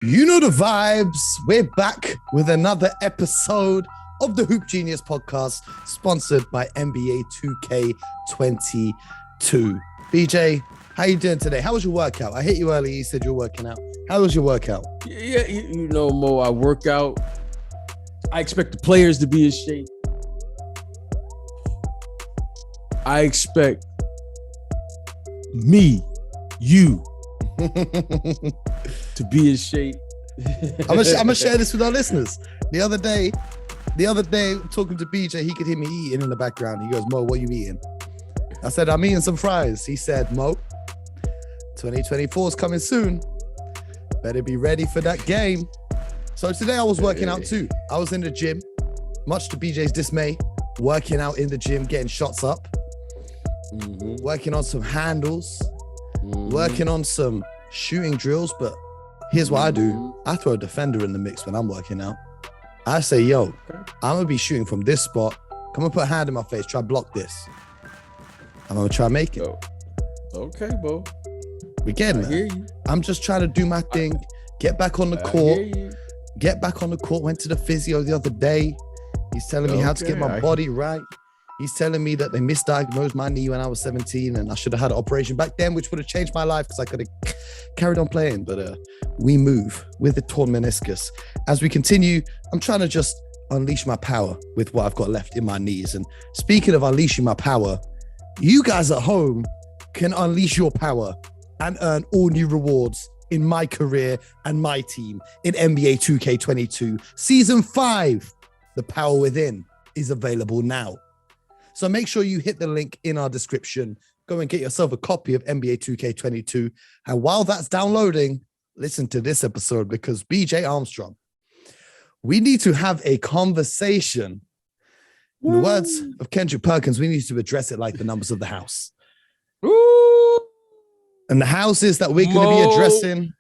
You know the vibes. We're back with another episode of the Hoop Genius podcast, sponsored by NBA 2K22. BJ, how you doing today? How was your workout? I hit you earlier. You said you were working out. How was your workout? Yeah, Mo, I work out. I expect the players to be in shape. I expect me, you, to be in shape. I'm gonna share this with our listeners. The other day, talking to BJ, he could hear me eating in the background. He goes, "Mo, what are you eating?" I said, "I'm eating some fries." He said, "Mo, 2024 is coming soon. Better be ready for that game." So today I was working out too. I was in the gym, much to BJ's dismay, working out in the gym, getting shots up, working on some handles, working on some shooting drills. But here's what I do. I throw a defender in the mix when I'm working out. I say, yo, I'm going to be shooting from this spot. Come and put a hand in my face. Try block this. I'm going to try make it. Okay, bro. We getting there. I'm just trying to do my thing. Get back on the court. Get back on the court. Went to the physio the other day. He's telling me how to get my body right. He's telling me that they misdiagnosed my knee when I was 17 and I should have had an operation back then, which would have changed my life because I could have carried on playing. But we move with the torn meniscus. As we continue, I'm trying to just unleash my power with what I've got left in my knees. And speaking of unleashing my power, you guys at home can unleash your power and earn all new rewards in my career and my team in NBA 2K22. Season 5, The Power Within, is available now. So make sure you hit the link in our description. Go and get yourself a copy of NBA 2K22. And while that's downloading, listen to this episode because BJ Armstrong, we need to have a conversation. In the words of Kendrick Perkins, we need to address it like the numbers of the house. Ooh. And the houses that we're going to be addressing.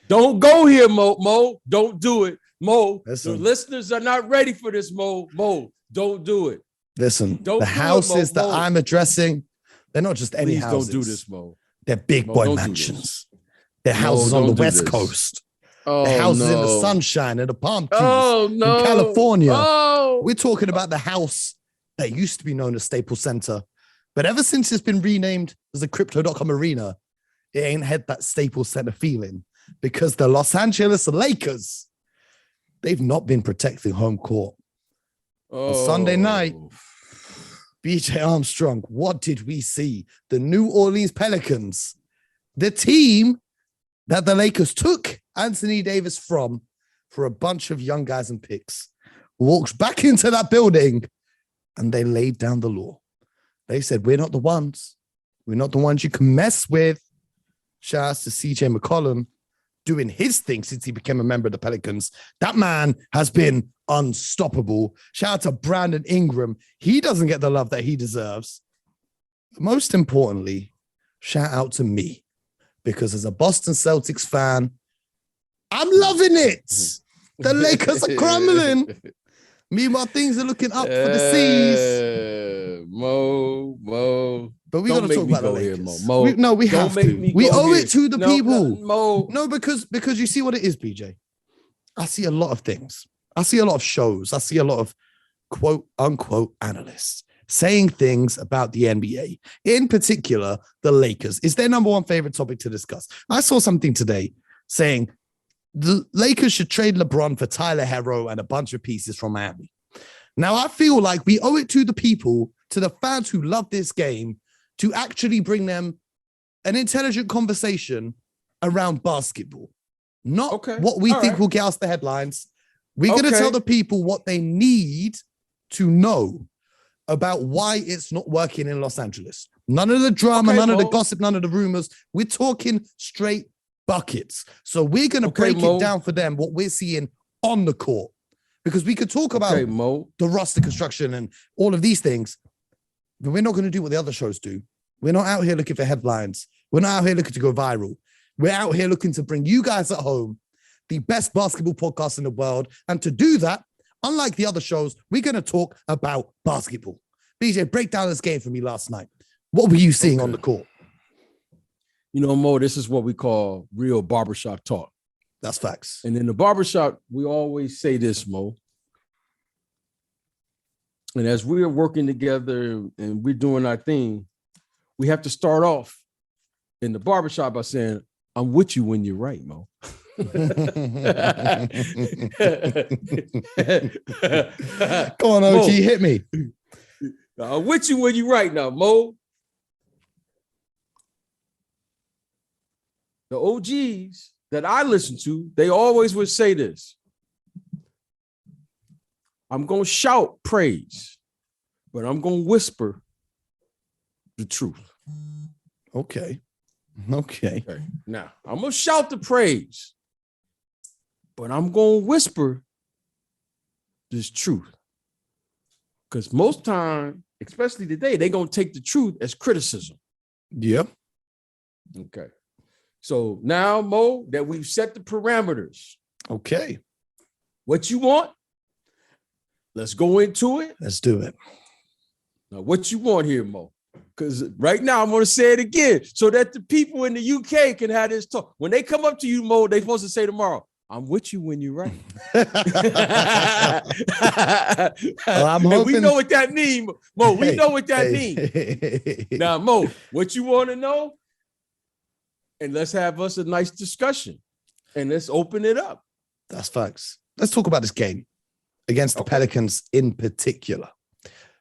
Don't go here, Mo. Don't do it. Mo, Listen. The listeners are not ready for this, Mo. Don't do it. Listen, Don't the houses Mo. that I'm addressing, they're not just any Please houses. don't do this, Mo. They're big boy mansions. They're houses on the West Coast. They're houses in the sunshine and the palm trees in California. We're talking about the house that used to be known as Staples Center. But ever since it's been renamed as the Crypto.com Arena, it ain't had that Staples Center feeling because the Los Angeles Lakers, they've not been protecting home court. On Sunday night, BJ Armstrong, what did we see? The New Orleans Pelicans, the team that the Lakers took Anthony Davis from for a bunch of young guys and picks, walks back into that building and they laid down the law. They said, we're not the ones. We're not the ones you can mess with. Shout out to CJ McCollum doing his thing since he became a member of the Pelicans. That man has been unstoppable. Shout out to Brandon Ingram. He doesn't get the love that he deserves. Most importantly, shout out to me, because as a Boston Celtics fan, I'm loving it. The Lakers are crumbling. Meanwhile, things are looking up for the seas. Mo. But we got to talk about the Lakers. Here, Mo. We have to. We owe it to the people. Mo. No, because you see what it is, BJ. I see a lot of things. I see a lot of shows. I see a lot of quote unquote analysts saying things about the NBA, in particular, the Lakers. Is their number one favorite topic to discuss. I saw something today saying the Lakers should trade LeBron for Tyler Herro and a bunch of pieces from Miami. Now, I feel like we owe it to the people, to the fans who love this game, to actually bring them an intelligent conversation around basketball. Not what we think will get us the headlines. We're going to tell the people what they need to know about why it's not working in Los Angeles. None of the drama, none of the gossip, none of the rumors. We're talking straight buckets. So we're going to break it down for them, what we're seeing on the court. Because we could talk about the roster construction and all of these things, but we're not going to do what the other shows do. We're not out here looking for headlines. We're not out here looking to go viral. We're out here looking to bring you guys at home the best basketball podcast in the world. And to do that, unlike the other shows, we're going to talk about basketball. BJ, break down this game for me last night. What were you seeing on the court? You know, Mo, this is what we call real barbershop talk. That's facts. And in the barbershop, we always say this, Mo. And as we're working together and we're doing our thing, we have to start off in the barbershop by saying, I'm with you when you're right, Mo. Come on, OG, Mo, hit me. I'm with you when you're right now, Mo. The OGs that I listen to, they always would say this. I'm going to shout praise, but I'm going to whisper the truth. Okay. Now, I'm going to shout the praise, but I'm going to whisper this truth. Because most time, especially today, they're going to take the truth as criticism. Yep. Okay. So now, Mo, that we've set the parameters. Okay. What you want? Let's go into it. Let's do it. Now, what you want here, Mo? Because right now, I'm going to say it again so that the people in the UK can have this talk. When they come up to you, Mo, they're supposed to say tomorrow, I'm with you when you're right. Well, I'm hoping... We know what that means, Mo. We know what that means. Now, Mo, what you want to know? And let's have us a nice discussion. And let's open it up. That's facts. Let's talk about this game against the Pelicans in particular.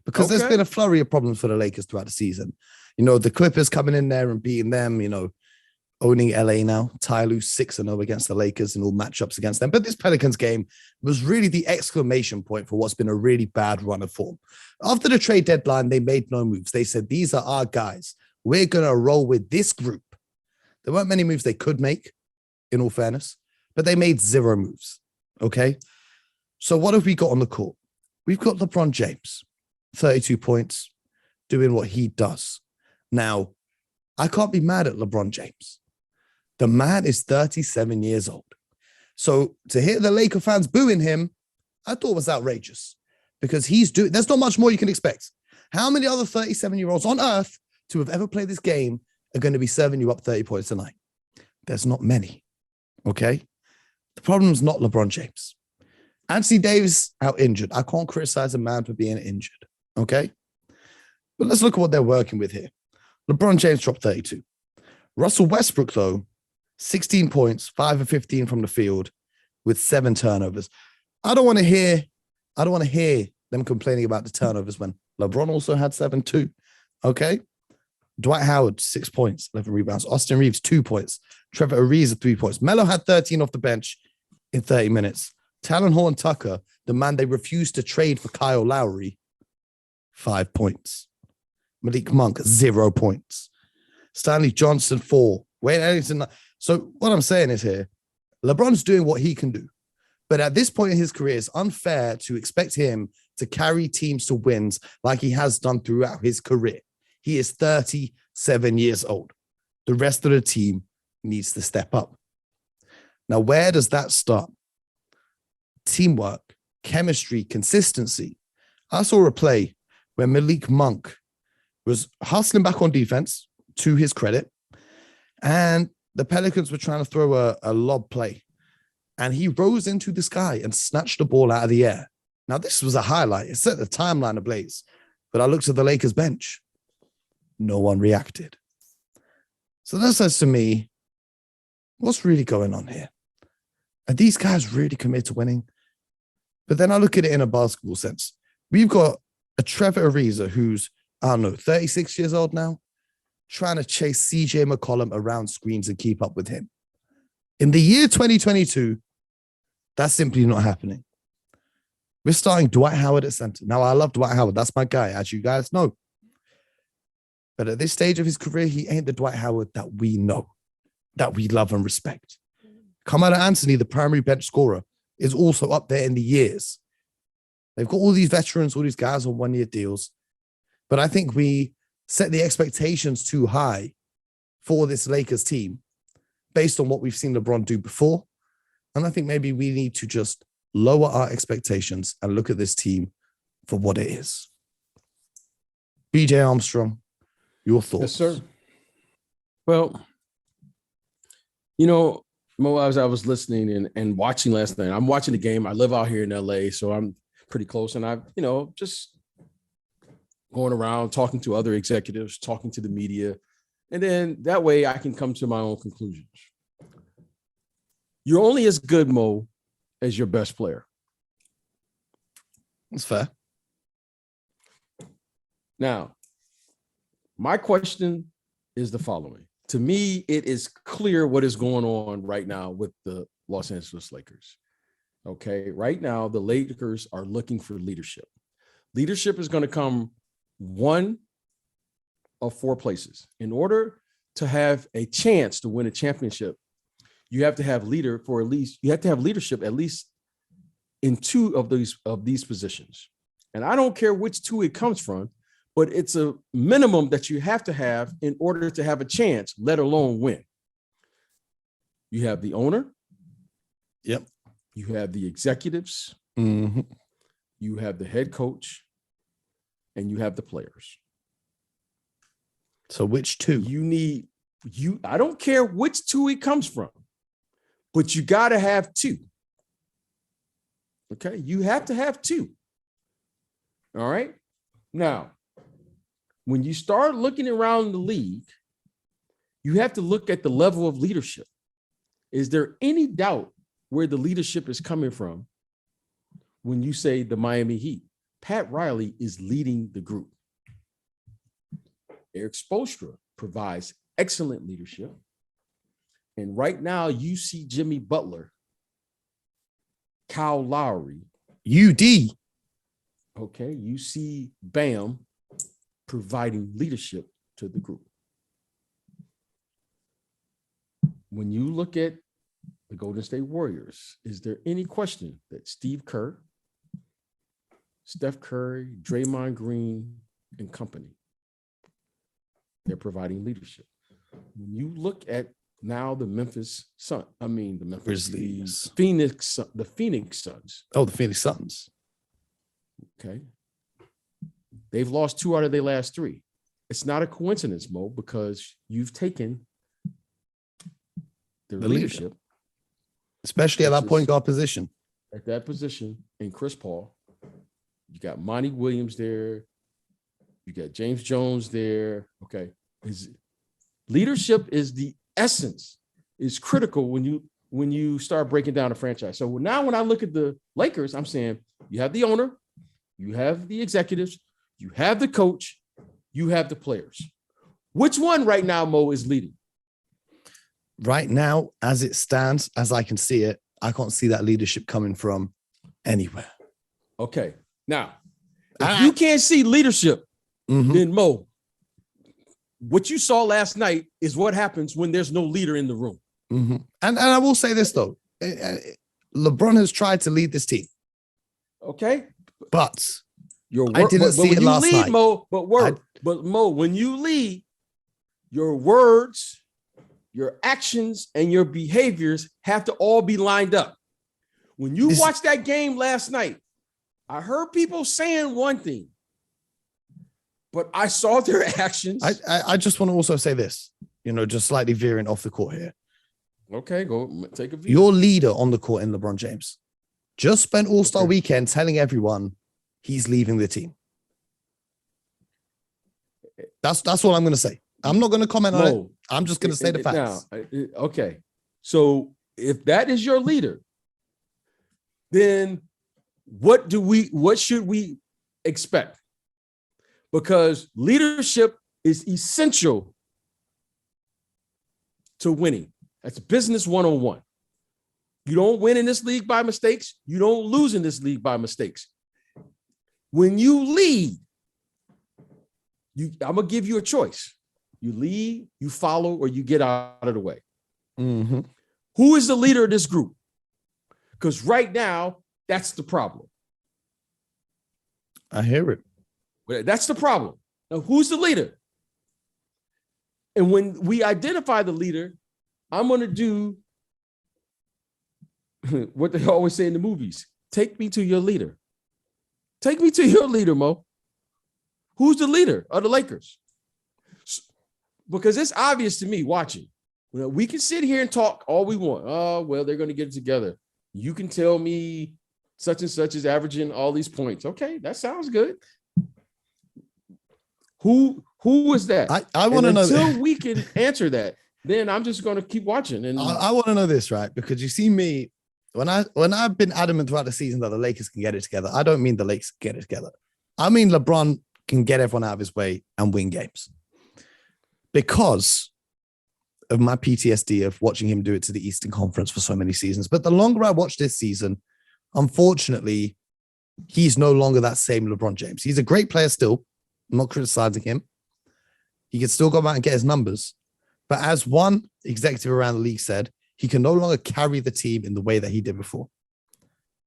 Because there's been a flurry of problems for the Lakers throughout the season. You know, the Clippers coming in there and beating them, you know, owning LA now. Ty Lue 6-0 against the Lakers in all matchups against them. But this Pelicans game was really the exclamation point for what's been a really bad run of form. After the trade deadline, they made no moves. They said, these are our guys. We're going to roll with this group. There weren't many moves they could make, in all fairness, but they made 0 moves. Okay. So what have we got on the court? We've got LeBron James, 32 points, doing what he does. Now, I can't be mad at LeBron James. The man is 37 years old. So to hear the Laker fans booing him, I thought was outrageous because there's not much more you can expect. How many other 37-year-olds on earth to have ever played this game are going to be serving you up 30 points tonight? There's not many. Okay. The problem's not LeBron James. Anthony Davis out injured. I can't criticize a man for being injured. Okay. But let's look at what they're working with here. LeBron James dropped 32. Russell Westbrook, though, 16 points, 5 of 15 from the field with 7 turnovers. I don't want to hear them complaining about the turnovers when LeBron also had 7 too. Okay. Dwight Howard, 6 points, 11 rebounds. Austin Reeves, 2 points. Trevor Ariza, 3 points. Melo had 13 off the bench in 30 minutes. Talon Horn Tucker, the man they refused to trade for Kyle Lowry, 5 points. Malik Monk, 0 points. Stanley Johnson, 4. Wayne Ellington. So what I'm saying is here, LeBron's doing what he can do. But at this point in his career, it's unfair to expect him to carry teams to wins like he has done throughout his career. He is 37 years old. The rest of the team needs to step up. Now, where does that start? Teamwork, chemistry, consistency. I saw a play where Malik Monk was hustling back on defense, to his credit, and the Pelicans were trying to throw a lob play, and he rose into the sky and snatched the ball out of the air. Now, this was a highlight. It set the timeline ablaze, but I looked at the Lakers bench. No one reacted. So that says to me, what's really going on here? Are these guys really committed to winning? But then I look at it in a basketball sense. We've got a Trevor Ariza who's, 36 years old now, trying to chase CJ McCollum around screens and keep up with him. In the year 2022, that's simply not happening. We're starting Dwight Howard at center. Now, I love Dwight Howard. That's my guy, as you guys know. But at this stage of his career, he ain't the Dwight Howard that we know, that we love and respect. Carmelo Anthony, the primary bench scorer, is also up there in the years. They've got all these veterans, all these guys on one-year deals. But I think we set the expectations too high for this Lakers team based on what we've seen LeBron do before. And I think maybe we need to just lower our expectations and look at this team for what it is. BJ Armstrong, your thoughts? Yes, sir. Well, you know, Mo, I was listening and watching last night. I'm watching the game. I live out here in LA, so I'm pretty close. And I've, just going around talking to other executives, talking to the media. And then that way I can come to my own conclusions. You're only as good, Mo, as your best player. That's fair. Now, my question is the following. To me, it is clear what is going on right now with the Los Angeles Lakers. Okay, right now, the Lakers are looking for leadership. Leadership is going to come one of four places. In order to have a chance to win a championship, you have to have leadership at least in two of these positions. And I don't care which two it comes from, but it's a minimum that you have to have in order to have a chance, let alone win. You have the owner. Yep. You have the executives. Mm-hmm. You have the head coach. And you have the players. So which two? I don't care which two it comes from, but you got to have two. Okay. You have to have two. All right. Now, when you start looking around the league, you have to look at the level of leadership. Is there any doubt where the leadership is coming from when you say the Miami Heat? Pat Riley is leading the group. Eric Spoelstra provides excellent leadership. And right now you see Jimmy Butler, Kyle Lowry, UD. Okay, you see Bam providing leadership to the group. When you look at the Golden State Warriors, is there any question that Steve Kerr, Steph Curry, Draymond Green, and company, they're providing leadership? When you look at now the Grizzlies, the Phoenix Suns. Oh, the Phoenix Suns. Okay. They've lost 2 out of their last 3. It's not a coincidence, Mo, because you've taken their leadership. Especially at that point guard position. At that position in Chris Paul. You got Monty Williams there. You got James Jones there. Okay. Leadership is the essence, is critical when you start breaking down a franchise. So now when I look at the Lakers, I'm saying you have the owner, you have the executives, you have the coach, you have the players. Which one right now, Mo, is leading? Right now, as it stands, as I can see it, I can't see that leadership coming from anywhere. Okay. Now, if you can't see leadership, then Mo, what you saw last night is what happens when there's no leader in the room. And I will say this, though. LeBron has tried to lead this team. Okay. But I didn't see it last night. Mo, but Mo, when you lead, your words, your actions, and your behaviors have to all be lined up. When you watched that game last night, I heard people saying one thing, but I saw their actions. I just want to also say this, just slightly veering off the court here. Okay, go take a view. Your leader on the court in LeBron James just spent All-Star weekend telling everyone he's leaving the team. That's what I'm going to say. I'm not going to comment on it. I'm just going to say the facts. Okay. So if that is your leader, then what should we expect? Because leadership is essential to winning. That's business 101. You don't win in this league by mistakes. You don't lose in this league by mistakes. When you lead, I'm going to give you a choice. You lead, you follow, or you get out of the way. Who is the leader of this group? Because right now, that's the problem. I hear it. That's the problem. Now, who's the leader? And when we identify the leader, I'm going to do what they always say in the movies. Take me to your leader. Take me to your leader, Mo. Who's the leader of the Lakers? Because it's obvious to me watching. Well, we can sit here and talk all we want. Oh, well, they're going to get it together. You can tell me such and such is averaging all these points. Okay, that sounds good. Who is that? I want to know. Until we can answer that, then I'm just going to keep watching. And I want to know this, right? Because you see me, when I've been adamant throughout the season that the Lakers can get it together, I don't mean the Lakers can get it together. I mean LeBron can get everyone out of his way and win games. Because of my PTSD of watching him do it to the Eastern Conference for so many seasons. But the longer I watch this season, unfortunately, he's no longer that same LeBron James. He's a great player still. I'm not criticizing him. He can still go out and get his numbers. But as one executive around the league said, he can no longer carry the team in the way that he did before.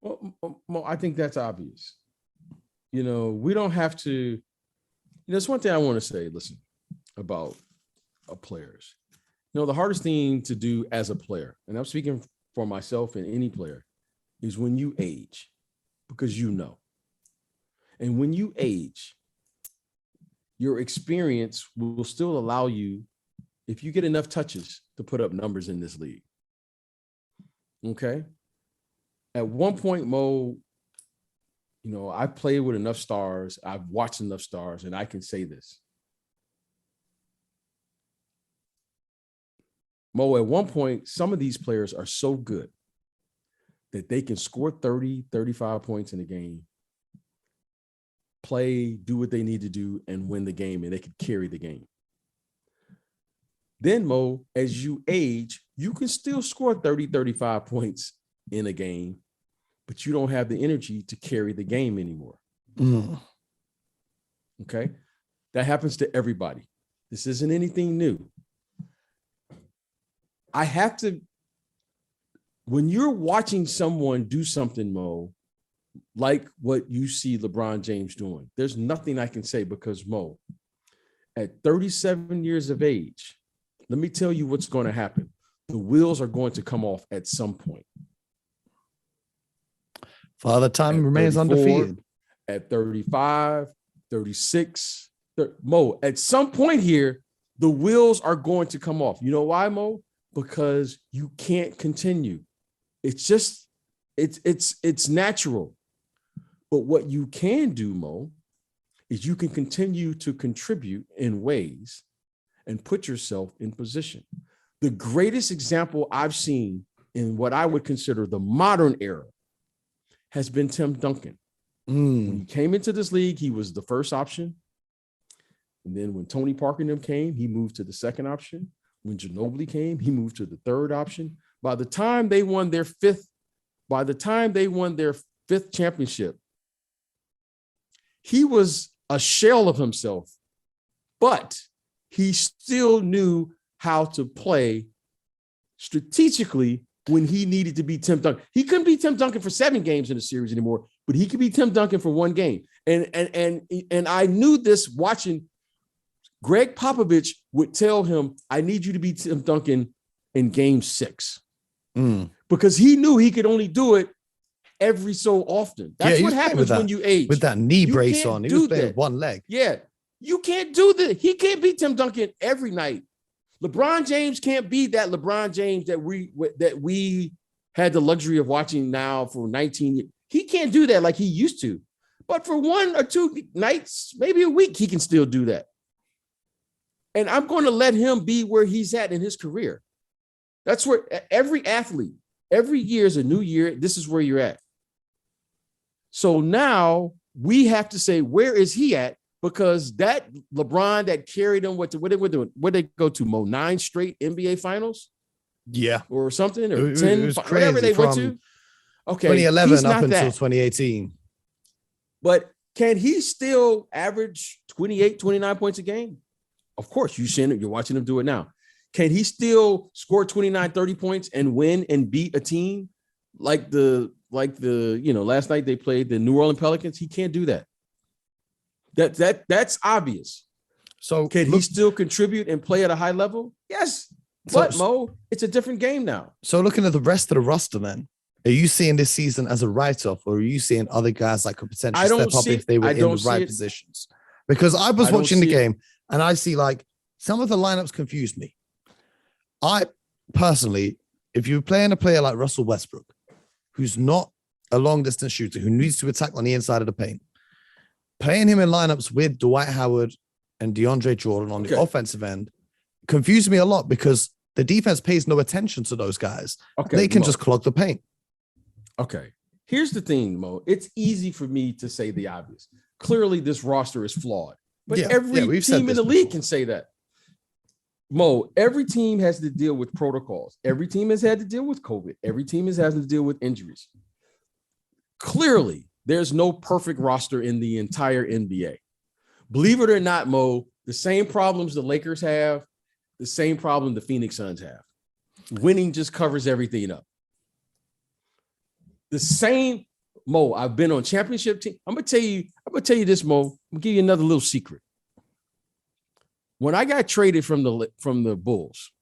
Well, I think that's obvious. We don't have to. There's one thing I want to say, listen, about players. The hardest thing to do as a player, and I'm speaking for myself and any player, is when you age, because and when you age, your experience will still allow you, if you get enough touches, to put up numbers in this league. Okay? At one point, Mo, I played with enough stars, I've watched enough stars, and I can say this. Mo, at one point, some of these players are so good that they can score 30, 35 points in a game, play, do what they need to do, and win the game, and they could carry the game. Then, Mo, as you age, you can still score 30, 35 points in a game, but you don't have the energy to carry the game anymore. Okay? That happens to everybody. This isn't anything new. When you're watching someone do something, Mo, like what you see LeBron James doing, there's nothing I can say, because Mo, at 37 years of age, let me tell you what's going to happen. The wheels are going to come off at some point. Father Time remains undefeated. At 35, 36, Mo, at some point here, the wheels are going to come off. You know why, Mo? Because you can't continue. It's just, it's natural. But what you can do, Mo, is you can continue to contribute in ways and put yourself in position. The greatest example I've seen in what I would consider the modern era has been Tim Duncan. When he came into this league, he was the first option. And then when Tony Parker and them came, he moved to the second option. When Ginobili came, he moved to the third option. By the time they won their fifth championship, he was a shell of himself, but he still knew how to play strategically when he needed to be Tim Duncan. He couldn't be Tim Duncan for 7 games in a series anymore, but he could be Tim Duncan for 1 game. And I knew this watching. Greg Popovich would tell him, I need you to be Tim Duncan in game 6. Because he knew he could only do it every so often. That's what happens when you age. With that knee brace on, he was playing with one leg. Yeah, you can't do that. He can't be Tim Duncan every night. LeBron James can't be that LeBron James that we had the luxury of watching now for 19 years. He can't do that like he used to. But for 1 or 2 nights, maybe a week, he can still do that. And I'm going to let him be where he's at in his career. That's where every athlete, every year is a new year. This is where you're at. So now we have to say, where is he at? Because that LeBron that carried them, what they go to, Mo, 9 straight NBA finals? Yeah. Or something, or 10, whatever they went to. Okay. 2011 up until 2018. But can he still average 28, 29 points a game? Of course, you're watching him do it now. Can he still score 29, 30 points and win and beat a team like the last night they played the New Orleans Pelicans? He can't do that. That's obvious. So can he still contribute and play at a high level? Yes. But Mo, it's a different game now. So looking at the rest of the roster, then, are you seeing this season as a write-off, or are you seeing other guys that could potentially step up if they were in the right positions? Because I was watching the game and I see like some of the lineups confused me. I personally, if you're playing a player like Russell Westbrook, who's not a long distance shooter, who needs to attack on the inside of the paint, playing him in lineups with Dwight Howard and DeAndre Jordan on the offensive end confused me a lot because the defense pays no attention to those guys. They can just clog the paint. Okay. Here's the thing, Mo. It's easy for me to say the obvious. Clearly, this roster is flawed. But every team in the league can say that. Mo, every team has to deal with protocols. Every team has had to deal with COVID. Every team has had to deal with injuries. Clearly, there's no perfect roster in the entire NBA. Believe it or not, Mo, the same problems the Lakers have, the same problem the Phoenix Suns have. Winning just covers everything up. The same, Mo, I've been on championship team. I'm gonna tell you this, Mo. I'm gonna give you another little secret. When I got traded from the Bulls,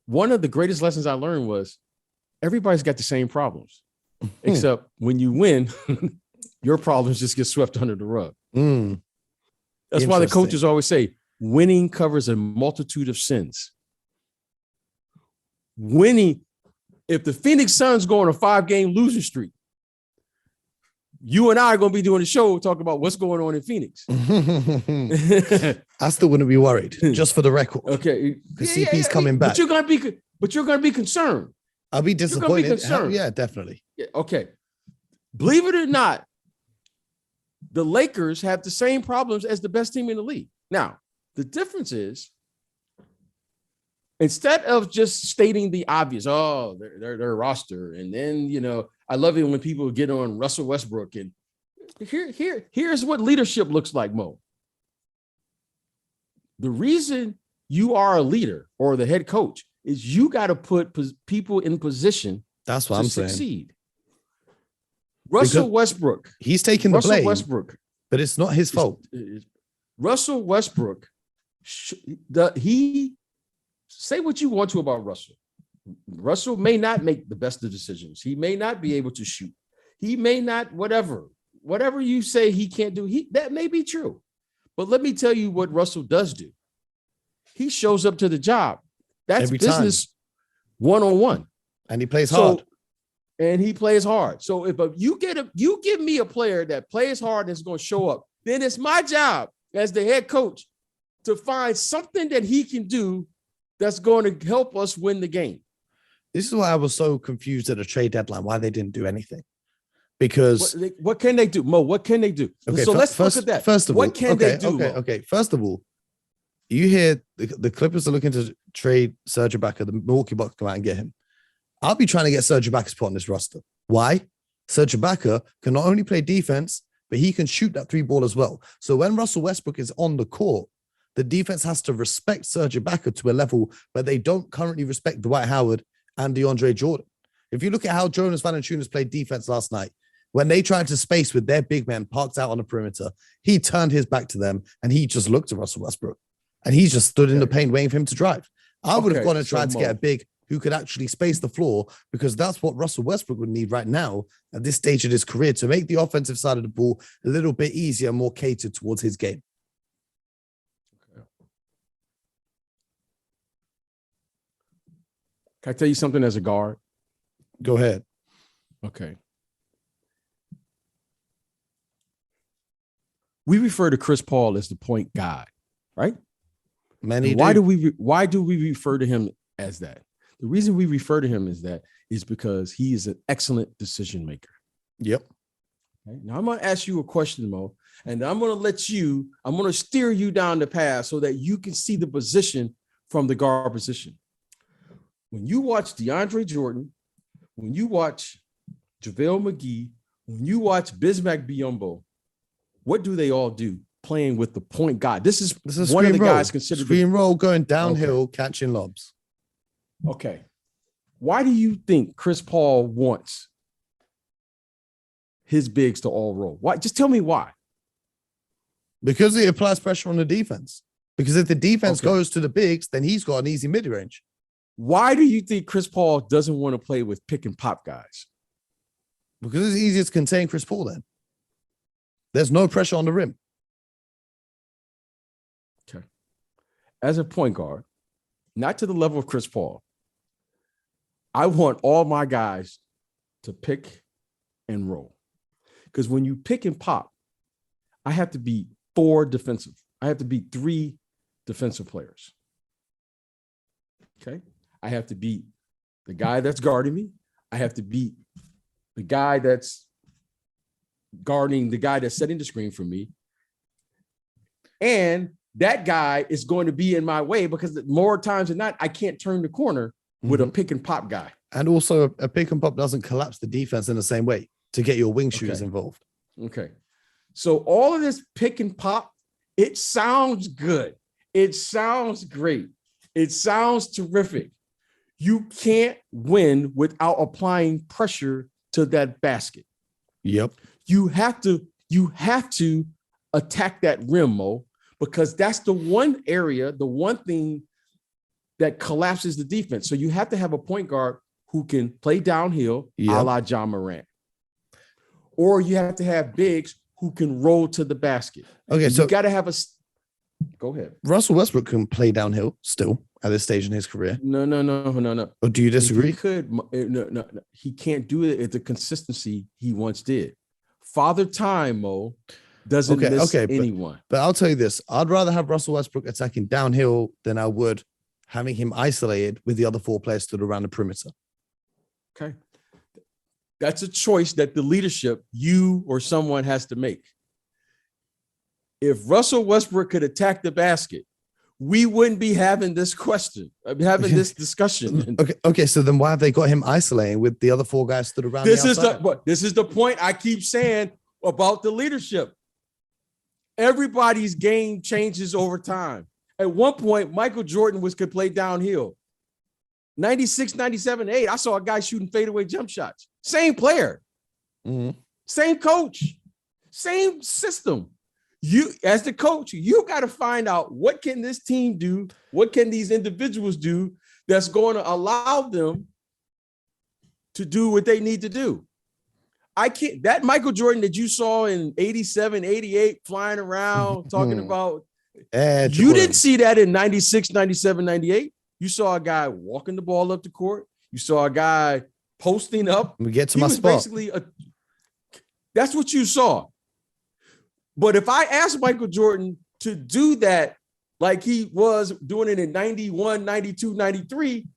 one of the greatest lessons I learned was everybody's got the same problems, except when you win, your problems just get swept under the rug. That's why the coaches always say winning covers a multitude of sins. Winning, if the Phoenix Suns go on a 5-game losing streak, you and I are going to be doing a show talking about what's going on in Phoenix. I still wouldn't be worried, just for the record. Okay, because CP's coming back. But you're going to be concerned. I'll be disappointed. Yeah, definitely. Yeah, okay. Believe it or not, the Lakers have the same problems as the best team in the league. Now, the difference is, instead of just stating the obvious, their roster, and then I love it when people get on Russell Westbrook, and here's what leadership looks like, Mo. The reason you are a leader or the head coach is you got to put people in position. That's what I'm saying. Succeed. Russell Westbrook, he's taking the blame. Westbrook, but it's not his fault. Russell Westbrook, say what you want to about Russell. Russell may not make the best of decisions. He may not be able to shoot. He may not, whatever you say he can't do, that may be true. But let me tell you what Russell does do. He shows up to the job. That's every business time. One-on-one. And he plays hard. And he plays hard. So if you give me a player that plays hard and is going to show up, then it's my job as the head coach to find something that he can do that's going to help us win the game. This is why I was so confused at the trade deadline, why they didn't do anything. Because what can they do? Mo, what can they do? Okay, so let's look at that. First of all, what can they do? Okay. First of all, you hear the Clippers are looking to trade Serge Ibaka, the Milwaukee Bucks come out and get him. I'll be trying to get Serge Ibaka's put on this roster. Why? Serge Ibaka can not only play defense, but he can shoot that 3-ball as well. So when Russell Westbrook is on the court, the defense has to respect Serge Ibaka to a level where they don't currently respect Dwight Howard and DeAndre Jordan. If you look at how Jonas Valanciunas played defense last night, when they tried to space with their big men parked out on the perimeter, he turned his back to them and he just looked at Russell Westbrook and he just stood in the paint waiting for him to drive. I would have gone and tried to get a big who could actually space the floor, because that's what Russell Westbrook would need right now at this stage of his career to make the offensive side of the ball a little bit easier, more catered towards his game. Can I tell you something as a guard? Go ahead. Okay. We refer to Chris Paul as the point guy, right? Why do we refer to him as that? The reason we refer to him as that is because he is an excellent decision maker. Yep. Okay. Now I'm going to ask you a question, Mo, and I'm going to steer you down the path so that you can see the position from the guard position. When you watch DeAndre Jordan, when you watch JaVale McGee, when you watch Bismack Biyombo, what do they all do playing with the point guard? This is one of the guys considered screen roll, going downhill, catching lobs. Okay. Why do you think Chris Paul wants his bigs to all roll? Why? Just tell me why. Because he applies pressure on the defense. Because if the defense goes to the bigs, then he's got an easy mid-range. Why do you think Chris Paul doesn't want to play with pick and pop guys? Because it's easier to contain Chris Paul then. There's no pressure on the rim. Okay. As a point guard, not to the level of Chris Paul. I want all my guys to pick and roll. Because when you pick and pop, I have to be 4 defensive. I have to be 3 defensive players. Okay. I have to beat the guy that's guarding me. I have to beat the guy that's guarding the guy that's setting the screen for me. And that guy is going to be in my way because more times than not, I can't turn the corner with a pick and pop guy. And also a pick and pop doesn't collapse the defense in the same way to get your wing shooters involved. Okay. So all of this pick and pop, it sounds good. It sounds great. It sounds terrific. You can't win without applying pressure to that basket. Yep. You have to attack that rim, Mo, because that's the one area, the one thing that collapses the defense. So you have to have a point guard who can play downhill, a la John Morant. Or you have to have bigs who can roll to the basket. Okay, so you got to have a. Go ahead. Russell Westbrook can play downhill still at this stage in his career. No. Or do you disagree? He could. No. He can't do it at the consistency he once did. Father Time, Mo, doesn't miss anyone. But I'll tell you this. I'd rather have Russell Westbrook attacking downhill than I would having him isolated with the other 4 players stood around the perimeter. Okay. That's a choice that the leadership, you or someone, has to make. If Russell Westbrook could attack the basket, we wouldn't be having this this discussion. Okay. So then why have they got him isolating with the other 4 guys stood around? This is the point I keep saying about the leadership. Everybody's game changes over time. At one point, Michael Jordan could play downhill. 96, 97, 8. I saw a guy shooting fadeaway jump shots. Same player, same coach, same system. You, as the coach, you got to find out what can this team do? What can these individuals do that's going to allow them to do what they need to do? That Michael Jordan that you saw in 87, 88, flying around, talking about, you didn't see that in 96, 97, 98. You saw a guy walking the ball up the court. You saw a guy posting up. We get to my spot. That's what you saw. But if I asked Michael Jordan to do that like he was doing it in 91, 92, 93,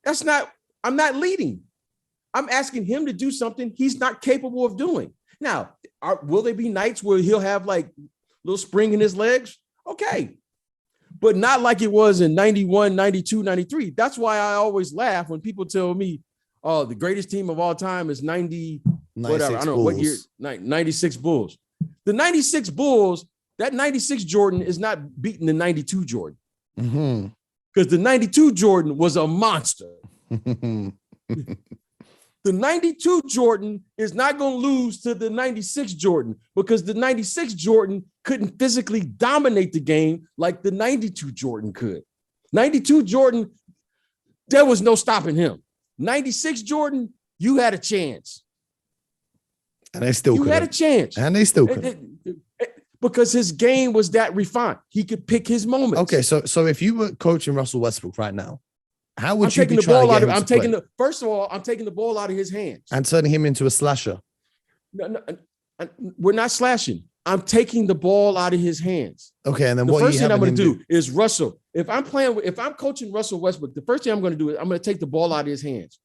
I'm not leading. I'm asking him to do something he's not capable of doing. Now, will there be nights where he'll have like a little spring in his legs? Okay. But not like it was in 91, 92, 93. That's why I always laugh when people tell me, oh, the greatest team of all time is 90, whatever. I don't know what year, 96 Bulls. The 96 Bulls, that 96 Jordan is not beating the 92 Jordan. Because the 92 Jordan was a monster. The 92 Jordan is not going to lose to the 96 Jordan because the 96 Jordan couldn't physically dominate the game like the 92 Jordan could. 92 Jordan, there was no stopping him. 96 Jordan, you had a chance. And they still had a chance. And they still could. Because his game was that refined. He could pick his moments. Okay, so if you were coaching Russell Westbrook right now, how would you be trying to get him to play? First of all, I'm taking the ball out of his hands. And turning him into a slasher. No, we're not slashing. I'm taking the ball out of his hands. Okay, and then the first thing I'm going to do is Russell. If I'm coaching Russell Westbrook, the first thing I'm going to do is I'm going to take the ball out of his hands.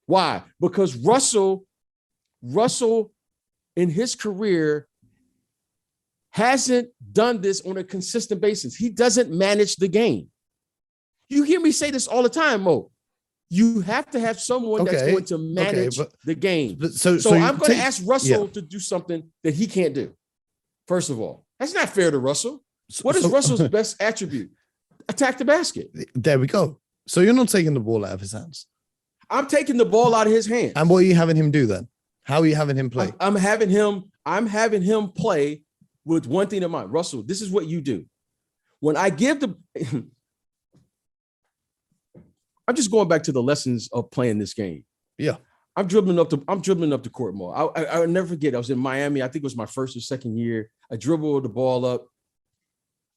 Why? Because Russell in his career hasn't done this on a consistent basis. He doesn't manage the game. You hear me say this all the time, Mo. You have to have someone that's going to manage the game. So I'm going to ask Russell to do something that he can't do. First of all, that's not fair to Russell. What is Russell's best attribute? Attack the basket. There we go. So you're not taking the ball out of his hands. I'm taking the ball out of his hands. And what are you having him do then? How are you having him play? I'm having him play with one thing in mind. Russell, this is what you do. When I give I'm just going back to the lessons of playing this game. Yeah. I'm dribbling up the court more. I'll never forget. I was in Miami. I think it was my first or second year. I dribbled the ball up.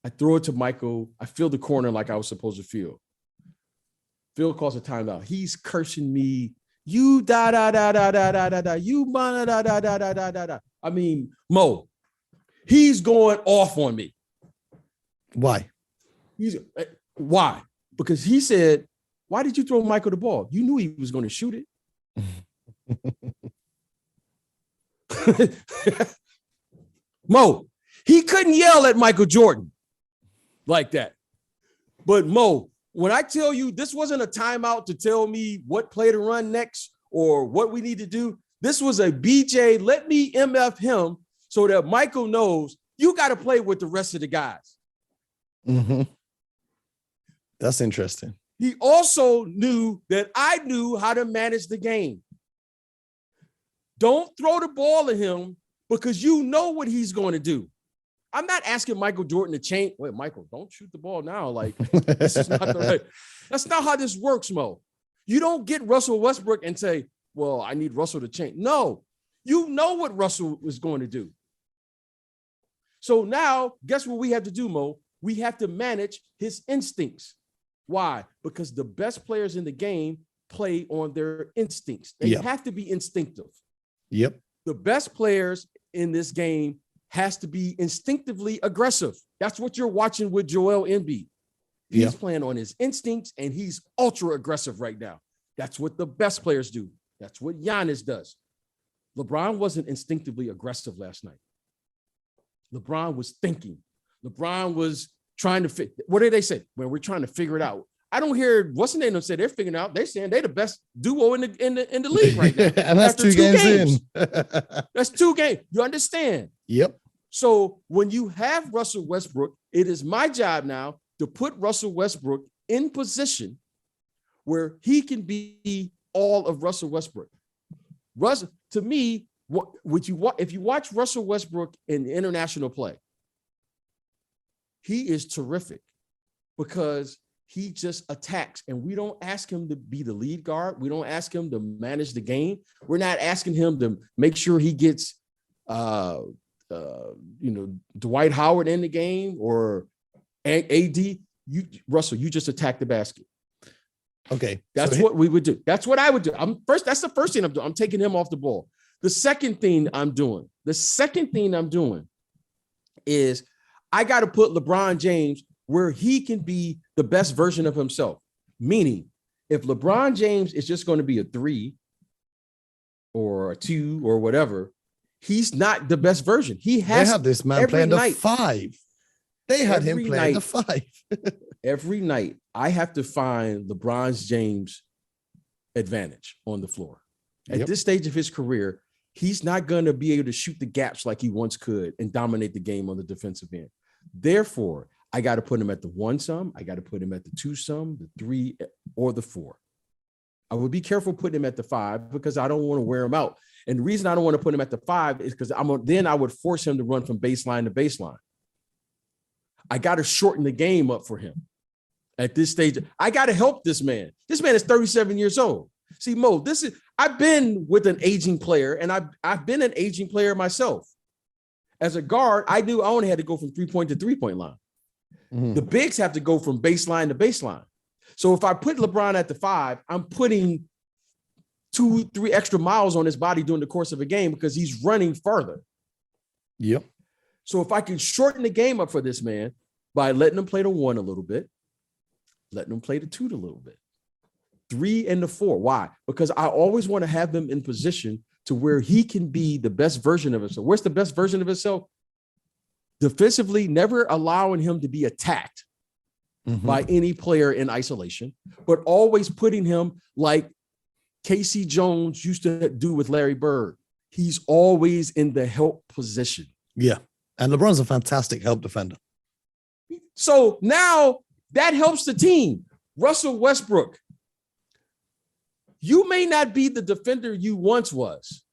I throw it to Michael. I feel the corner like I was supposed to feel. Phil calls a timeout. He's cursing me. You da da da da da da da da. You da da da da da da da. I mean, Mo, he's going off on me. Why? Why? Because he said, "Why did you throw Michael the ball? You knew he was going to shoot it." Mo, he couldn't yell at Michael Jordan like that. But Mo, when I tell you this wasn't a timeout to tell me what play to run next or what we need to do, this was a BJ, let me MF him so that Michael knows you got to play with the rest of the guys. Mm-hmm. That's interesting. He also knew that I knew how to manage the game. Don't throw the ball at him because you know what he's going to do. I'm not asking Michael Jordan to change. Wait, Michael, don't shoot the ball now. Like, this is not the right. That's not how this works, Mo. You don't get Russell Westbrook and say, well, I need Russell to change. No, you know what Russell was going to do. So now, guess what we have to do, Mo? We have to manage his instincts. Why? Because the best players in the game play on their instincts. They have to be instinctive. Yep. The best players in this game has to be instinctively aggressive. That's what you're watching with Joel Embiid. He's playing on his instincts, and he's ultra aggressive right now. That's what the best players do. That's what Giannis does. LeBron wasn't instinctively aggressive last night. LeBron was thinking. LeBron was trying to what did they say? When we're trying to figure it out. I don't hear what's the name say they're figuring out. They're saying they're the best duo in the league right now. And that's two games in. That's 2 games. You understand? Yep. So when you have Russell Westbrook, it is my job now to put Russell Westbrook in position where he can be all of Russell Westbrook. To me, if you watch Russell Westbrook in international play, he is terrific because he just attacks, and we don't ask him to be the lead guard. We don't ask him to manage the game. We're not asking him to make sure he gets, Dwight Howard in the game or AD. Russell, you just attack the basket. Okay. That's what we would do. That's what I would do. That's the first thing I'm doing. I'm taking him off the ball. The second thing I'm doing is I got to put LeBron James where he can be the best version of himself. Meaning, if LeBron James is just going to be a 3 or a 2 or whatever, he's not the best version. They have this man playing the 5. They had him playing the 5. Every night, I have to find LeBron James' advantage on the floor. At this stage of his career, he's not going to be able to shoot the gaps like he once could and dominate the game on the defensive end. Therefore, I got to put him at the 1 some. I got to put him at the 2 some, the 3, or the 4. I would be careful putting him at the 5 because I don't want to wear him out. And the reason I don't want to put him at the 5 is because then I would force him to run from baseline to baseline. I got to shorten the game up for him at this stage. I got to help this man. This man is 37 years old. See, Mo, I've been with an aging player, and I've been an aging player myself. As a guard, I knew I only had to go from 3-point to 3-point line. Mm-hmm. The bigs have to go from baseline to baseline. So if I put LeBron at the 5, I'm putting 2-3 extra miles on his body during the course of a game because he's running further. Yep. So if I can shorten the game up for this man by letting him play the 1 a little bit, letting him play the 2 a little bit, 3 and the 4. Why? Because I always want to have him in position to where he can be the best version of himself. Where's the best version of himself? Defensively, never allowing him to be attacked by any player in isolation, but always putting him like Casey Jones used to do with Larry Bird. He's always in the help position. Yeah. And LeBron's a fantastic help defender. So now that helps the team. Russell Westbrook, you may not be the defender you once was,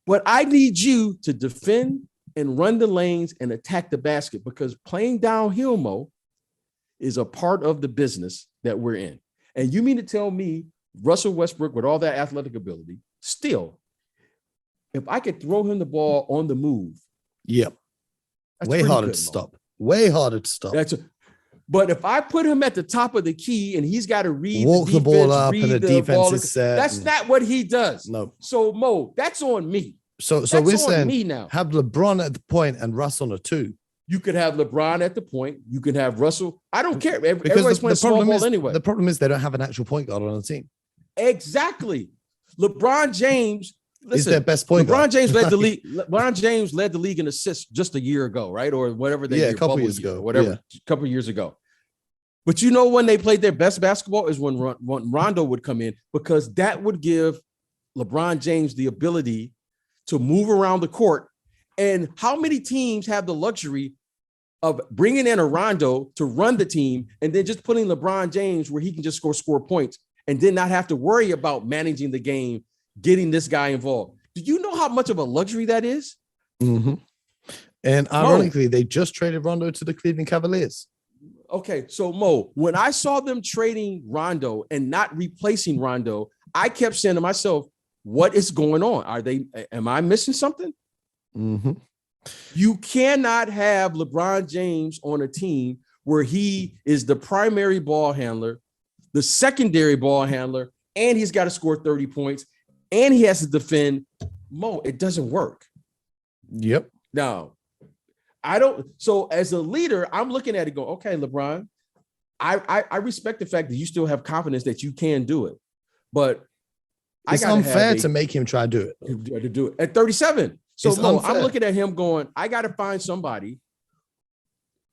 but I need you to defend and run the lanes and attack the basket because playing downhill, Mo, is a part of the business that we're in. And you mean to tell me Russell Westbrook, with all that athletic ability, still, if I could throw him the ball on the move, Way harder to stop. Way harder to stop. But if I put him at the top of the key and he's got to walk the ball up and the defense is set. That's not what he does. No. So Mo, that's on me. So we're saying me now. Have LeBron at the point and Russ on a 2. You could have LeBron at the point. You can have Russell. I don't care. Everybody's playing small ball anyway. The problem is they don't have an actual point guard on the team. Exactly. LeBron James is their best point guard. LeBron James led the league. LeBron James led the league in assists just a year ago, right? Or whatever they a couple years ago. A couple years ago. But you know when they played their best basketball is when Rondo would come in, because that would give LeBron James the ability to move around the court. And how many teams have the luxury of bringing in a Rondo to run the team and then just putting LeBron James where he can just score points and then not have to worry about managing the game, getting this guy involved? Do you know how much of a luxury that is? Mm-hmm. And ironically, they just traded Rondo to the Cleveland Cavaliers. Okay, so Mo, when I saw them trading Rondo and not replacing Rondo, I kept saying to myself, what is going on? Am I missing something? Mm-hmm. You cannot have LeBron James on a team where he is the primary ball handler, the secondary ball handler, and he's got to score 30 points, and he has to defend. Mo, it doesn't work. Yep. Now, I don't. So as a leader, I'm looking at it going, okay, LeBron, I respect the fact that you still have confidence that you can do it, but it's unfair to make him try to do it. To do it at 37. So Mo, I'm looking at him going, I got to find somebody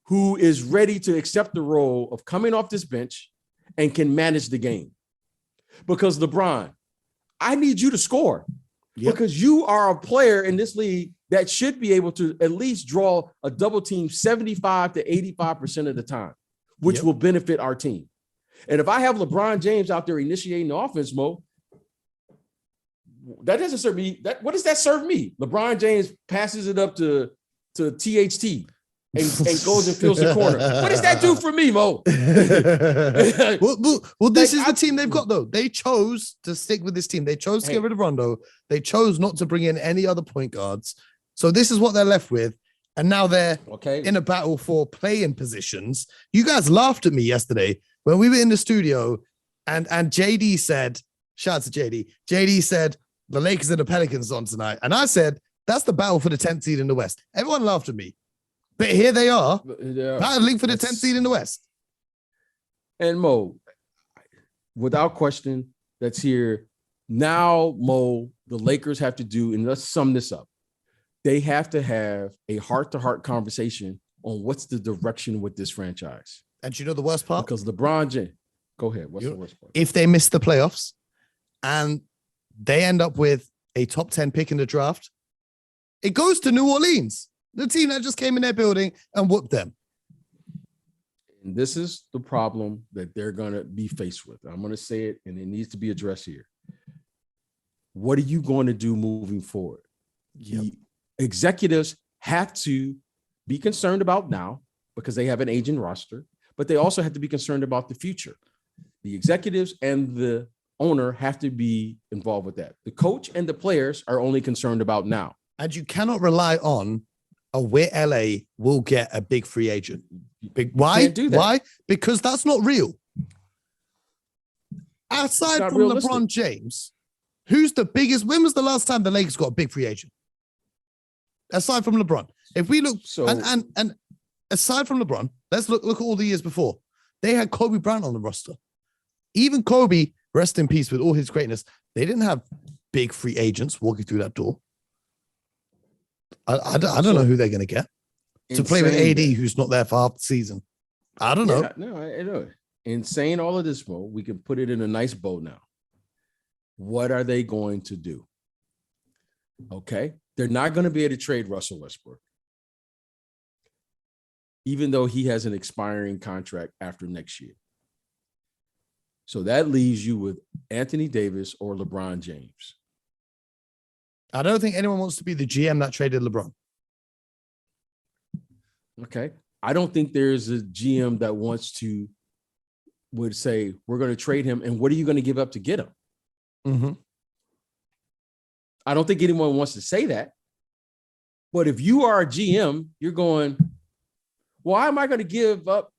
who is ready to accept the role of coming off this bench and can manage the game. Because LeBron, I need you to score. Yep. Because you are a player in this league that should be able to at least draw a double team 75 to 85% of the time, which will benefit our team. And if I have LeBron James out there initiating the offense, Mo, that doesn't serve me. What does that serve me? LeBron James passes it up to THT and goes and fills the corner. What does that do for me, Mo? well, this is the team they've got, though. They chose to stick with this team. They chose to get rid of Rondo. They chose not to bring in any other point guards. So this is what they're left with. And now they're in a battle for play-in positions. You guys laughed at me yesterday when we were in the studio and JD said, shout out to JD. JD said, the Lakers and the Pelicans on tonight. And I said, that's the battle for the 10th seed in the West. Everyone laughed at me. But here they are, battling for the 10th seed in the West. And Mo, without question, that's here. Now, Mo, the Lakers have to do, and let's sum this up. They have to have a heart-to-heart conversation on what's the direction with this franchise. And you know the worst part? Because LeBron James, go ahead. What's the worst part? If they miss the playoffs and they end up with a top 10 pick in the draft, it goes to New Orleans, the team that just came in their building and whooped them. And this is the problem that they're going to be faced with. I'm going to say it, and it needs to be addressed here. What are you going to do moving forward? The executives have to be concerned about now because they have an aging roster, but they also have to be concerned about the future. The executives and the owner have to be involved with that. The coach and the players are only concerned about now. And you cannot rely on where LA will get a big free agent. Why? Do that. Why? Because that's not real. Aside from realistic. LeBron James, who's the biggest? When was the last time the Lakers got a big free agent? Aside from LeBron, if we look and aside from LeBron, let's look at all the years before. They had Kobe Bryant on the roster. Even Kobe, rest in peace with all his greatness, they didn't have big free agents walking through that door. I don't know who they're going to get to play with AD, who's not there for half the season. I don't know. No, I know. In saying all of this, Mo, we can put it in a nice bow now. What are they going to do? Okay. They're not going to be able to trade Russell Westbrook, even though he has an expiring contract after next year. So that leaves you with Anthony Davis or LeBron James. I don't think anyone wants to be the GM that traded LeBron. Okay. I don't think there's a GM that would say, we're going to trade him. And what are you going to give up to get him? Mm-hmm. I don't think anyone wants to say that. But if you are a GM, you're going, why am I going to give up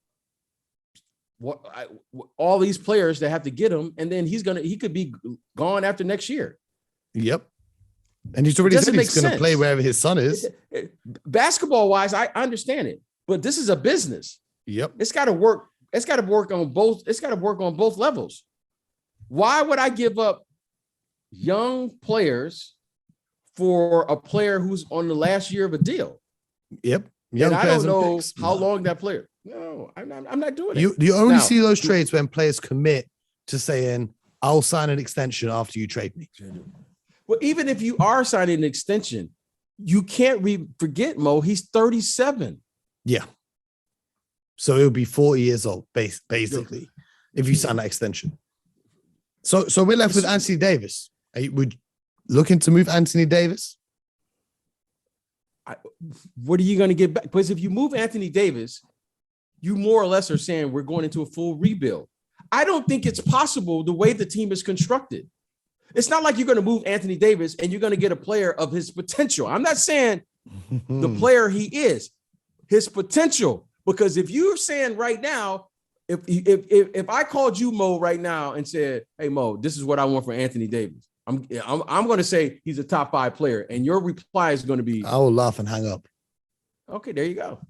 all these players that have to get him? And then he could be gone after next year. Yep. And he's already said he's going to play wherever his son is. Basketball wise, I understand it, but this is a business. Yep. It's got to work. It's got to work on both. It's got to work on both levels. Why would I give up young players for a player who's on the last year of a deal? Yep. And I don't know how long that player. No, I'm not doing it. You only see those trades when players commit to saying, I'll sign an extension after you trade me. Well, even if you are signing an extension, you can't forget, Mo, he's 37. Yeah. So he'll be 40 years old, basically, if you sign that extension. So we're left with Anthony Davis. Would looking to move Anthony Davis? What are you going to get back? Because if you move Anthony Davis, you more or less are saying we're going into a full rebuild. I don't think it's possible the way the team is constructed. It's not like you're going to move Anthony Davis and you're going to get a player of his potential. I'm not saying the player he is, his potential. Because if you're saying right now, if I called you, Mo, right now and said, hey, Mo, this is what I want for Anthony Davis, I'm going to say he's a top 5 player. And your reply is going to be, I will laugh and hang up. Okay, there you go.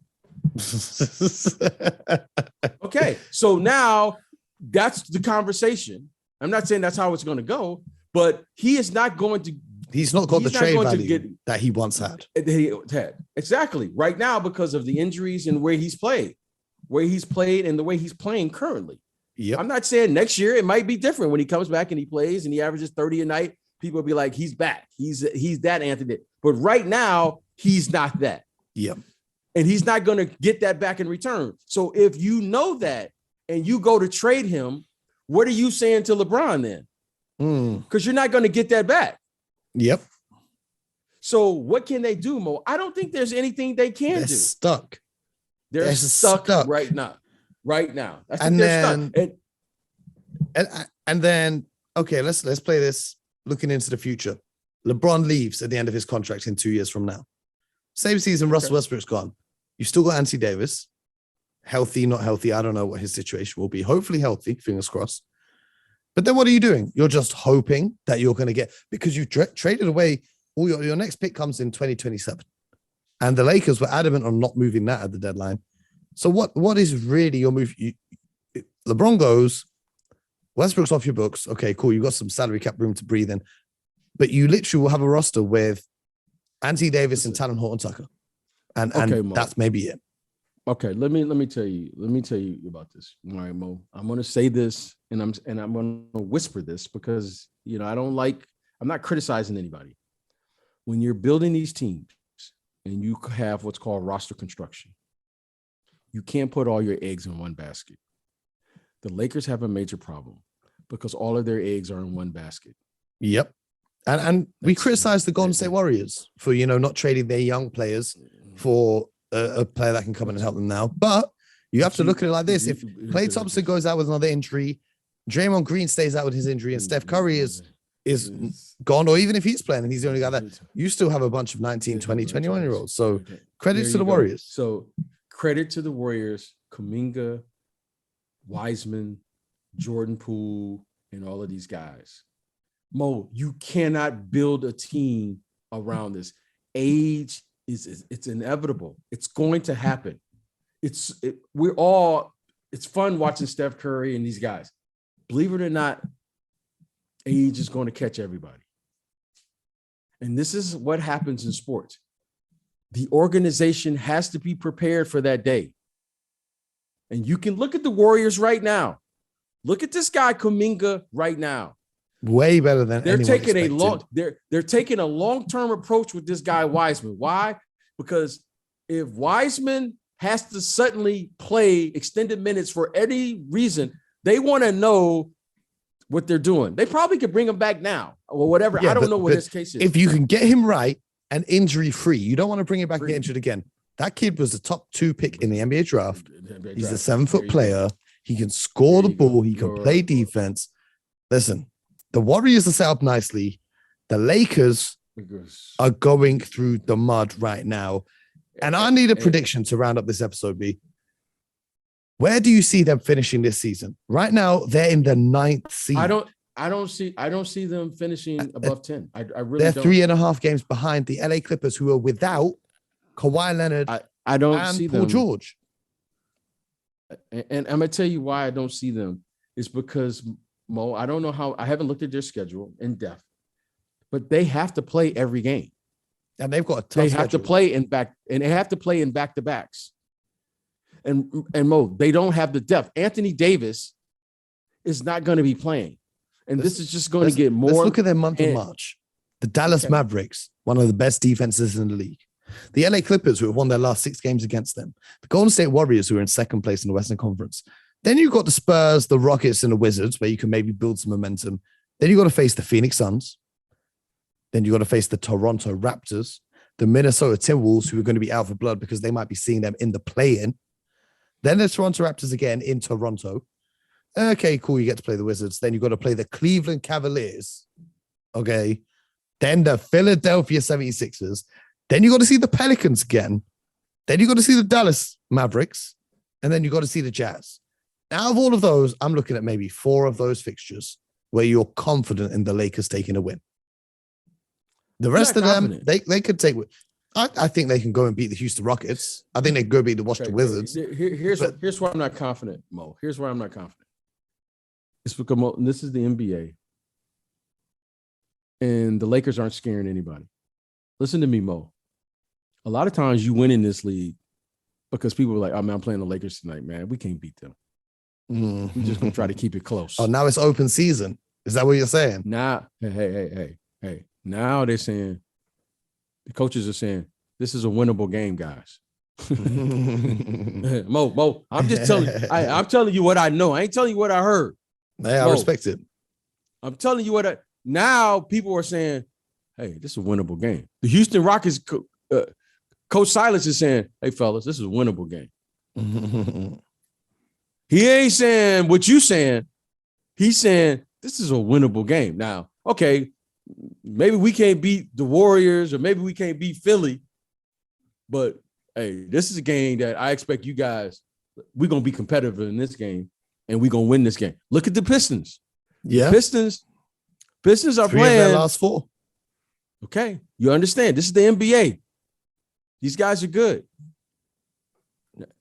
Okay, so now that's the conversation. I'm not saying that's how it's going to go, but he is not going to. He's not got the trade value that he once had. Exactly. Right now, because of the injuries and where he's played and the way he's playing currently. Yep. I'm not saying next year it might be different when he comes back and he plays and he averages 30 a night. People will be like, he's back. He's that Anthony. But right now, he's not that. Yep. And he's not going to get that back in return. So if you know that and you go to trade him, what are you saying to LeBron then? Because you're not going to get that back. Yep. So what can they do, Mo? I don't think there's anything they can do. Stuck. They're stuck right now. Right now. And then, okay, let's play this looking into the future. LeBron leaves at the end of his contract in 2 years from now. Same season, Russell Westbrook's gone. You still got Anthony Davis. Healthy, not healthy. I don't know what his situation will be. Hopefully healthy, fingers crossed. But then what are you doing? You're just hoping that you're going to get, because you traded away all your next pick comes in 2027. And the Lakers were adamant on not moving that at the deadline. So what is really your move? LeBron goes, Westbrook's off your books. Okay, cool. You got some salary cap room to breathe in. But you literally will have a roster with Anthony Davis and Talon Horton Tucker. And that's maybe it. Okay, let me tell you about this. All right, Mo. I'm gonna say this and I'm gonna whisper this because I'm not criticizing anybody. When you're building these teams and you have what's called roster construction, you can't put all your eggs in one basket. The Lakers have a major problem because all of their eggs are in one basket. Yep. And we criticize the Golden State Warriors for, not trading their young players for a player that can come in and help them now. But you have to look at it like this. If Klay Thompson goes out with another injury, Draymond Green stays out with his injury, and Steph Curry is gone, or even if he's playing and he's the only guy that, you still have a bunch of 19, 20, 21-year-olds. So credit to the Warriors. So credit to the Warriors, Kuminga, Wiseman, Jordan Poole, and all of these guys. Mo, you cannot build a team around this. Age it's inevitable. It's going to happen. It's fun watching Steph Curry and these guys. Believe it or not, age is going to catch everybody. And this is what happens in sports. The organization has to be prepared for that day. And you can look at the Warriors right now. Look at this guy, Kuminga, right now. Way better than they're taking they're taking a long-term approach with this guy Wiseman. Why? Because if Wiseman has to suddenly play extended minutes for any reason, they want to know what they're doing. They probably could bring him back now or whatever. Yeah, I don't know what his case is. If you can get him right and injury-free, you don't want to bring him back and get injured again. That kid was the top 2 pick in the NBA draft. He's a 7-foot player. He can score the ball. He can play defense. Listen, the Warriors are set up nicely. The Lakers are going through the mud right now. And I need a prediction to round up this episode, B. Where do you see them finishing this season? Right now, they're in the 9th seed. I don't see them finishing above 10. I really don't. They're 3.5 games behind the LA Clippers, who are without Kawhi Leonard I don't and see Paul them. George. And I'm gonna tell you why I don't see them. It's because Mo, I don't know how. I haven't looked at their schedule in depth, but they have to play every game. And they've got a tough They have schedule. to play in back-to-backs. And Mo, they don't have the depth. Anthony Davis is not going to be playing. And this is just going to get more. Let's look at their month of March. The Dallas Mavericks, one of the best defenses in the league. The LA Clippers, who have won their last 6 games against them. The Golden State Warriors, who are in 2nd place in the Western Conference. Then you've got the Spurs, the Rockets, and the Wizards, where you can maybe build some momentum. Then you've got to face the Phoenix Suns. Then you've got to face the Toronto Raptors, the Minnesota Timberwolves, who are going to be out for blood because they might be seeing them in the play-in. Then the Toronto Raptors again in Toronto. Okay, cool. You get to play the Wizards. Then you've got to play the Cleveland Cavaliers. Okay. Then the Philadelphia 76ers. Then you got to see the Pelicans again. Then you got to see the Dallas Mavericks. And then you got to see the Jazz. Out of all of those, I'm looking at maybe 4 of those fixtures where you're confident in the Lakers taking a win. The rest of them, they could take. I think they can go and beat the Houston Rockets. I think they can go beat the Washington Wizards. Here's why I'm not confident, Mo. Here's why I'm not confident. It's because Mo, this is the NBA, and the Lakers aren't scaring anybody. Listen to me, Mo. A lot of times you win in this league because people are like, "Oh man, I'm playing the Lakers tonight, man. We can't beat them. We're just gonna try to keep it close." Oh, now it's open season. Is that what you're saying? Now, hey. Now they're saying, the coaches are saying, this is a winnable game, guys. Mo, I'm just telling you. I'm telling you what I know. I ain't telling you what I heard. Hey, I respect it. I'm telling you now people are saying, hey, this is a winnable game. The Houston Rockets Coach Silas is saying, hey, fellas, this is a winnable game. He ain't saying what you saying. He's saying this is a winnable game. Now, okay, maybe we can't beat the Warriors or maybe we can't beat Philly, but hey, this is a game that I expect you guys, we're going to be competitive in this game and we're going to win this game. Look at the Pistons. Yeah. Pistons are 3 playing. of their last 4. Okay. You understand. This is the NBA. These guys are good.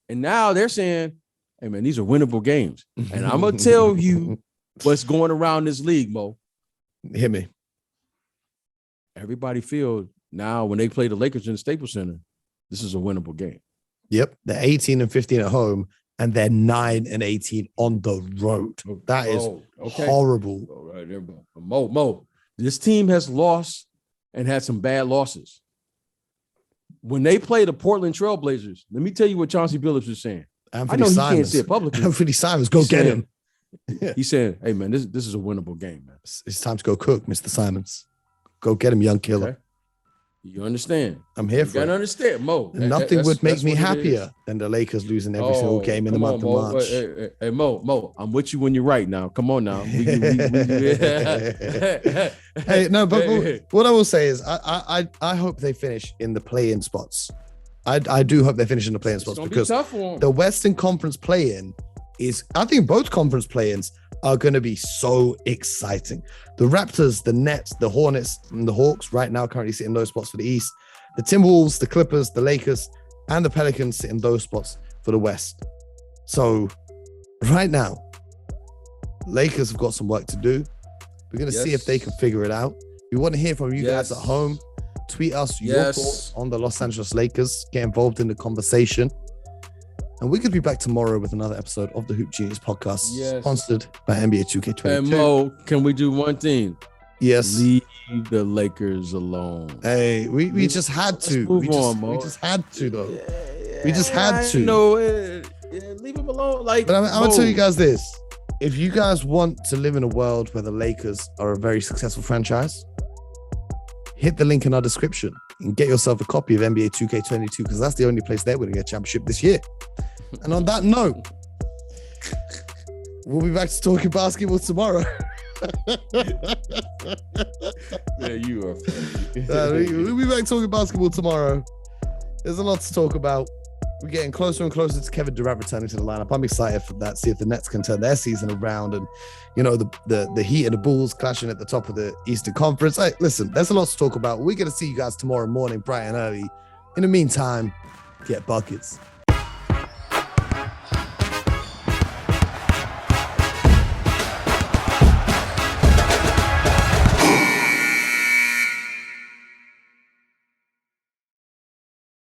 And now they're saying, hey, man, these are winnable games. And I'm going to tell you what's going around this league, Mo. Hit me. Everybody feels now when they play the Lakers in the Staples Center, this is a winnable game. Yep. They're 18-15 at home and they're 9-18 on the road. That is horrible. All right, there, Mo, this team has lost and had some bad losses. When they play the Portland Trailblazers, let me tell you what Chauncey Billups is saying. Anthony I know Simons. he can't say it publicly. Anthony Simons, go get him. He's saying, hey, man, this is a winnable game, man. It's time to go cook, Mr. Simons. Go get him, young killer. Okay. You understand? I'm here for it. You gotta understand, Mo. Nothing would make me happier than the Lakers losing every single game in the month of March. Hey, Mo, I'm with you when you're right now. Come on now. Hey, no, but what I will say is I hope they finish in the play-in spots. I do hope they finish in the play-in spots because the Western Conference play-in is, I think both conference play-ins are going to be so exciting. The Raptors, the Nets, the Hornets, and the Hawks right now currently sit in those spots for the East. The Timberwolves, the Clippers, the Lakers, and the Pelicans sit in those spots for the West. So right now, Lakers have got some work to do. We're going to see if they can figure it out. We want to hear from you guys at home. Tweet us your thoughts on the Los Angeles Lakers. Get involved in the conversation. And we could be back tomorrow with another episode of the Hoop Genius podcast, sponsored by NBA 2K22. And Mo, can we do one thing? Yes. Leave the Lakers alone. Hey, we just had to. We just had to, though. We just had to. No, leave them alone. But I'm going to tell you guys this. If you guys want to live in a world where the Lakers are a very successful franchise, hit the link in our description and get yourself a copy of NBA 2K22 because that's the only place they're winning a championship this year. And on that note, we'll be back to talking basketball tomorrow. you are funny. We'll be back talking basketball tomorrow. There's a lot to talk about. We're getting closer and closer to Kevin Durant returning to the lineup. I'm excited for that. See if the Nets can turn their season around, and the Heat and the Bulls clashing at the top of the Eastern Conference. Hey, listen, there's a lot to talk about. We're gonna see you guys tomorrow morning, bright and early. In the meantime, get buckets.